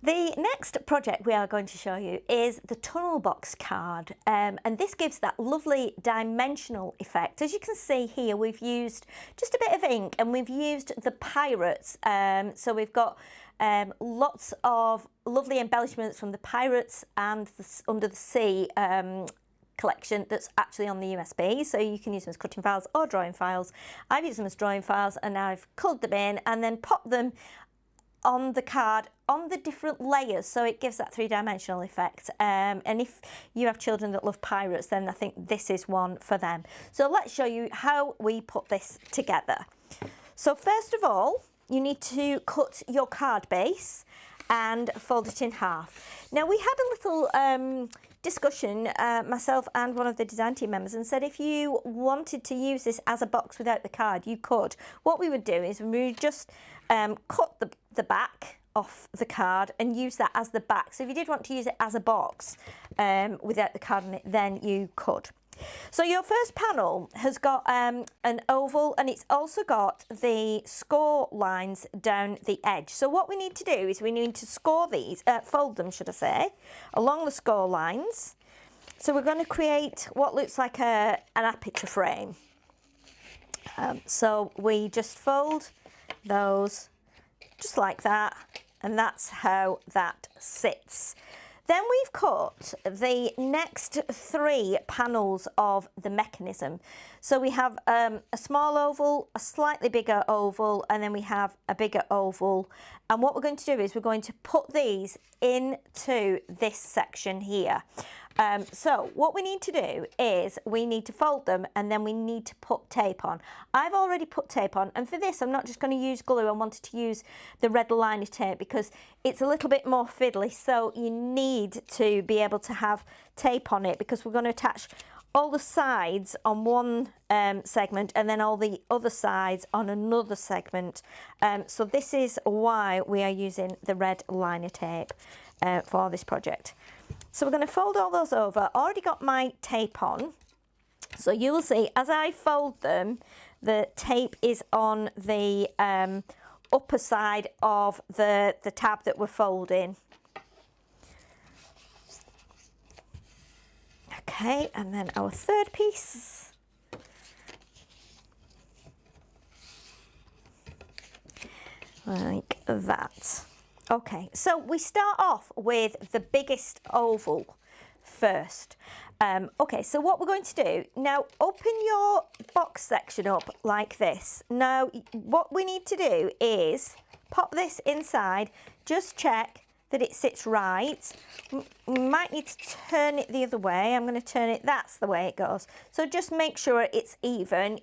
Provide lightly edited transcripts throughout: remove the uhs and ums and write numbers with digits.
The next project we are going to show you is the tunnel box card, and this gives that lovely dimensional effect. As you can see here, we've used just a bit of ink and we've used the pirates, so we've got lots of lovely embellishments from the pirates and the Under the Sea collection that's actually on the USB, so you can use them as cutting files or drawing files. I've used them as drawing files and I've coloured them in and then popped them on the card on the different layers, so it gives that three-dimensional effect, and if you have children that love pirates, then I think this is one for them. So let's show you how we put this together. So first of all, you need to cut your card base and fold it in half. Now we had a little discussion, myself and one of the design team members, and said if you wanted to use this as a box without the card, you could. What we would do is we would just cut the back off the card and use that as the back. So if you did want to use it as a box without the card in it, then you could. So your first panel has got an oval, and it's also got the score lines down the edge. So what we need to do is we need to score these, fold them should I say, along the score lines. So we're going to create what looks like an aperture frame. So we just fold those just like that, and that's how that sits. Then we've cut the next three panels of the mechanism. So we have a small oval, a slightly bigger oval, and then we have a bigger oval. And what we're going to do is we're going to put these into this section here. So what we need to do is we need to fold them and then we need to put tape on. I've already put tape on, and for this I'm not just going to use glue. I wanted to use the red liner tape because it's a little bit more fiddly, so you need to be able to have tape on it because we're going to attach all the sides on one segment and then all the other sides on another segment. So this is why we are using the red liner tape for this project. So we're going to fold all those over. Already got my tape on. So you will see as I fold them, the tape is on the upper side of the tab that we're folding. Okay, and then our third piece. Like that. Okay, so we start off with the biggest oval first. Okay, so what we're going to do, now open your box section up like this. Now, what we need to do is pop this inside, just check that it sits right. You might need to turn it the other way. I'm going to turn it, that's the way it goes. So just make sure it's even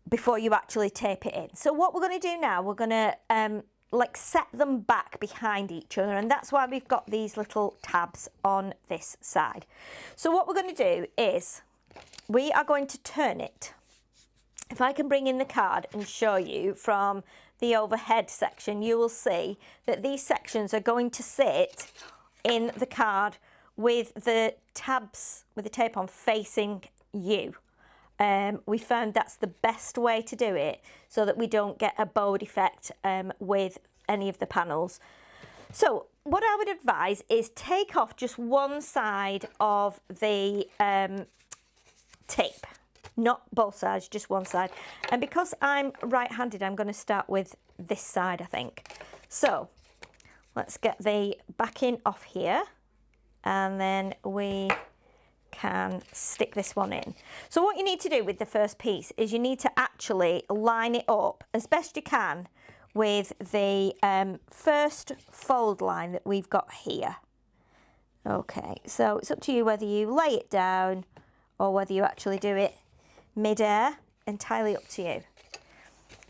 before you actually tape it in. So what we're going to do now, we're going to like set them back behind each other, and that's why we've got these little tabs on this side. So what we're going to do is we are going to turn it. If I can bring in the card and show you from the overhead section, you will see that these sections are going to sit in the card with the tabs with the tape on facing you. We found that's the best way to do it so that we don't get a bowed effect with any of the panels. So what I would advise is take off just one side of the tape, not both sides, just one side. And because I'm right-handed, I'm going to start with this side, I think. So let's get the backing off here, and then we can stick this one in. So what you need to do with the first piece is you need to actually line it up as best you can with the first fold line that we've got here. Okay, so it's up to you whether you lay it down or whether you actually do it mid-air, entirely up to you.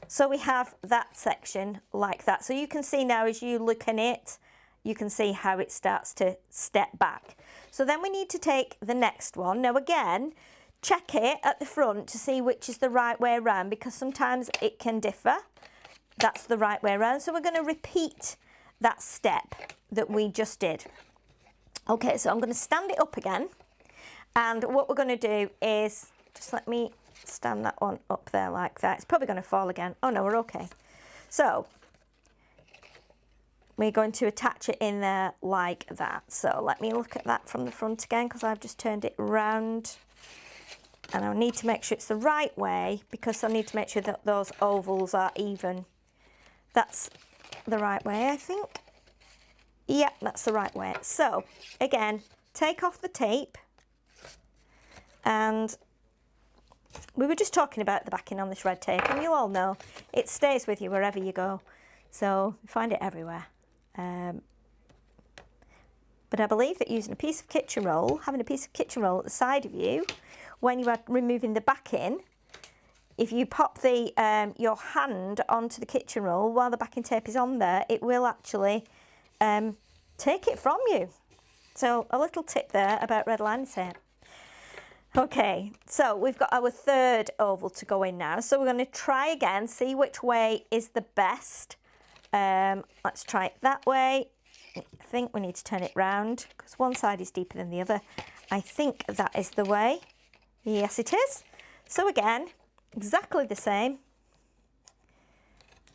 So we have that section like that. So you can see now as you look in it, you can see how it starts to step back. So then we need to take the next one. Now again, check it at the front to see which is the right way around, because sometimes it can differ. That's the right way around. So we're going to repeat that step that we just did. Okay, so I'm going to stand it up again. And what we're going to do is, just let me stand that one up there like that. It's probably going to fall again. Oh no, we're okay. So we're going to attach it in there like that. So let me look at that from the front again, because I've just turned it round. And I need to make sure it's the right way, because I need to make sure that those ovals are even. That's the right way, I think. Yep, that's the right way. So again, take off the tape. And we were just talking about the backing on this red tape, and you all know it stays with you wherever you go. So you find it everywhere. But I believe that using a piece of kitchen roll, having a piece of kitchen roll at the side of you, when you are removing the backing, if you pop the your hand onto the kitchen roll while the backing tape is on there, it will actually take it from you. So a little tip there about red line tape. Okay, so we've got our third oval to go in now. So we're going to try again, see which way is the best. Let's try it that way. I think we need to turn it round because one side is deeper than the other. I think that is the way. Yes, it is. So again, exactly the same.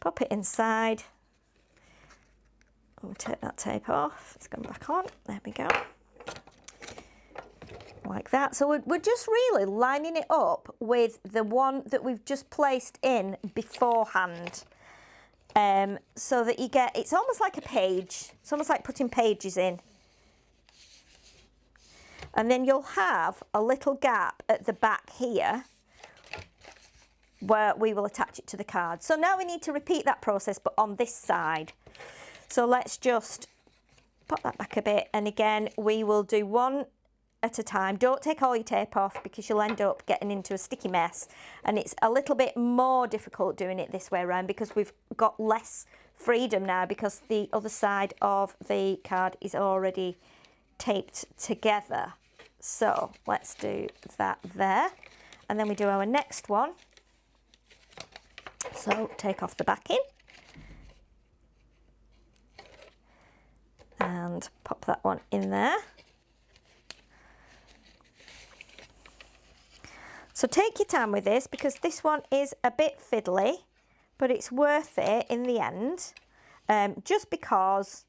Pop it inside. We'll take that tape off. It's going back on. There we go. Like that. So we're just really lining it up with the one that we've just placed in beforehand. So that you get, it's almost like a page. It's almost like putting pages in. And then you'll have a little gap at the back here where we will attach it to the card. So now we need to repeat that process, but on this side. So let's just pop that back a bit. And again, we will do one at a time. Don't take all your tape off because you'll end up getting into a sticky mess. And it's a little bit more difficult doing it this way around because we've got less freedom now because the other side of the card is already taped together. So let's do that there. And then we do our next one. So take off the backing. And pop that one in there. So take your time with this because this one is a bit fiddly, but it's worth it in the end, just because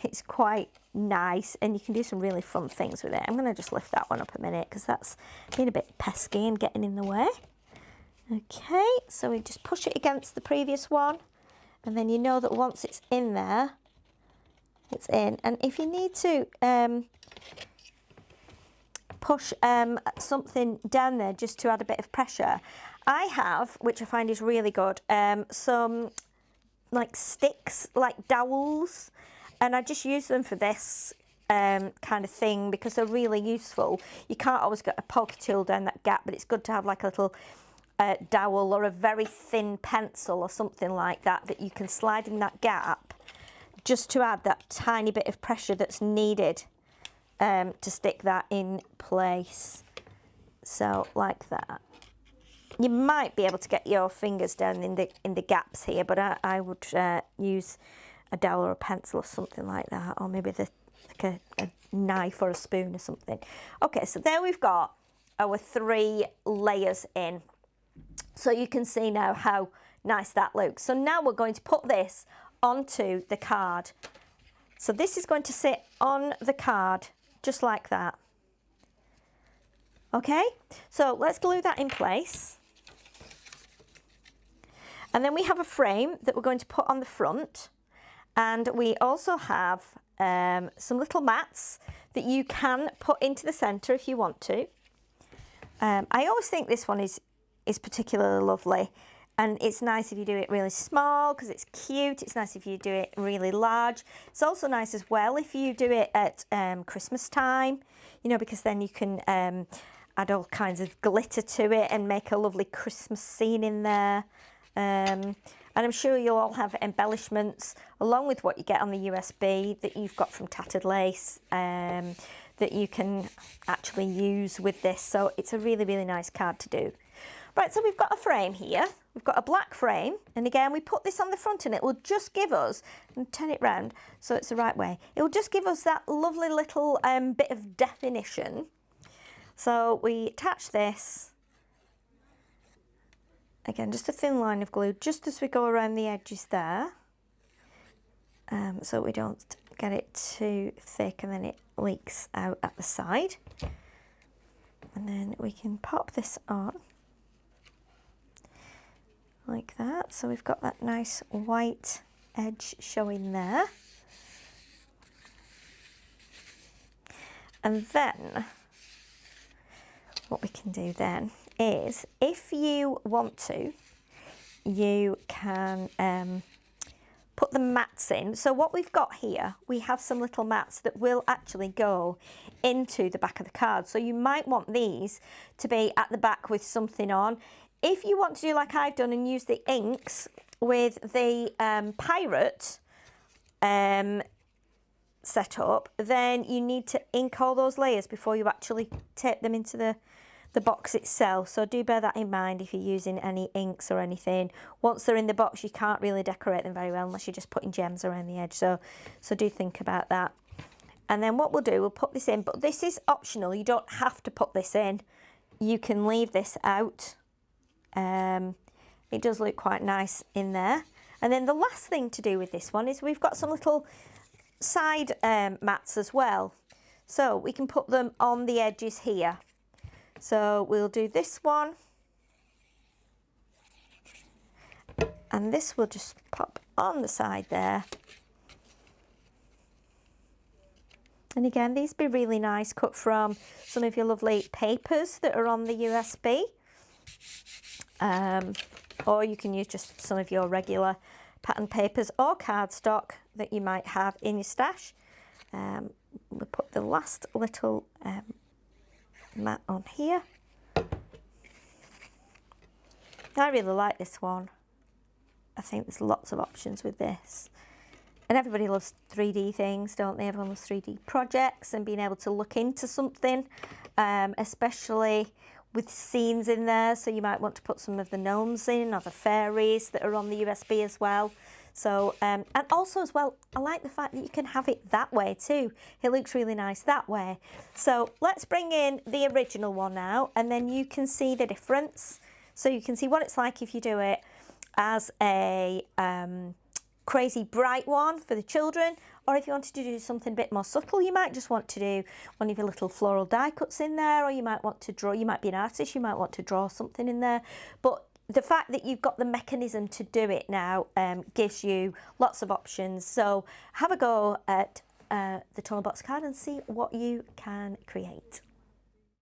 it's quite nice and you can do some really fun things with it. I'm going to just lift that one up a minute because that's been a bit pesky and getting in the way. Okay, so we just push it against the previous one, and then you know that once it's in there, it's in. And if you need to push something down there just to add a bit of pressure, I have, which I find is really good, some like sticks, like dowels, and I just use them for this kind of thing because they're really useful. You can't always get a poker tool down that gap, but it's good to have like a little dowel or a very thin pencil or something like that that you can slide in that gap just to add that tiny bit of pressure that's needed to stick that in place. So like that. You might be able to get your fingers down in the gaps here, but I would use a dowel or a pencil or something like that, or maybe like a knife or a spoon or something. Okay, so there we've got our 3 layers in. So you can see now how nice that looks. So now we're going to put this onto the card. So this is going to sit on the card just like that. Okay, so let's glue that in place. And then we have a frame that we're going to put on the front. And we also have some little mats that you can put into the centre if you want to. I always think this one is particularly lovely. And it's nice if you do it really small because it's cute. It's nice if you do it really large. It's also nice as well if you do it at Christmas time, you know, because then you can add all kinds of glitter to it and make a lovely Christmas scene in there. And I'm sure you'll all have embellishments along with what you get on the USB that you've got from Tattered Lace that you can actually use with this. So it's a really, really nice card to do. Right, so we've got a frame here. We've got a black frame. And again, we put this on the front and it will just give us, and turn it round so it's the right way. It will just give us that lovely little bit of definition. So we attach this. Again, just a thin line of glue, just as we go around the edges there. so we don't get it too thick and then it leaks out at the side. And then we can pop this on like that. So we've got that nice white edge showing there. And then what we can do then is, if you want to, you can put the mats in. So what we've got here, we have some little mats that will actually go into the back of the card. So you might want these to be at the back with something on. If you want to do like I've done and use the inks with the pirate set up, then you need to ink all those layers before you actually tape them into the box itself. So do bear that in mind if you're using any inks or anything. Once they're in the box, you can't really decorate them very well unless you're just putting gems around the edge. So do think about that. And then what we'll do, we'll put this in, but this is optional. You don't have to put this in. You can leave this out. It does look quite nice in there. And then the last thing to do with this one is we've got some little side mats as well. So we can put them on the edges here. So we'll do this one. And this will just pop on the side there. And again, these be really nice, cut from some of your lovely papers that are on the USB. Or you can use just some of your regular pattern papers or cardstock that you might have in your stash. We'll put the last little mat on here. I really like this one. I think there's lots of options with this. And everybody loves 3D things, don't they? Everyone loves 3D projects and being able to look into something, especially with scenes in there. So you might want to put some of the gnomes in or the fairies that are on the USB as well. So, and also as well, I like the fact that you can have it that way too. It looks really nice that way. So let's bring in the original one now, and then you can see the difference. So you can see what it's like if you do it as a crazy bright one for the children, or if you wanted to do something a bit more subtle, you might just want to do one of your little floral die cuts in there, or you might want to draw, you might be an artist, you might want to draw something in there. But the fact that you've got the mechanism to do it now gives you lots of options. So have a go at the Tunnel Box card and see what you can create.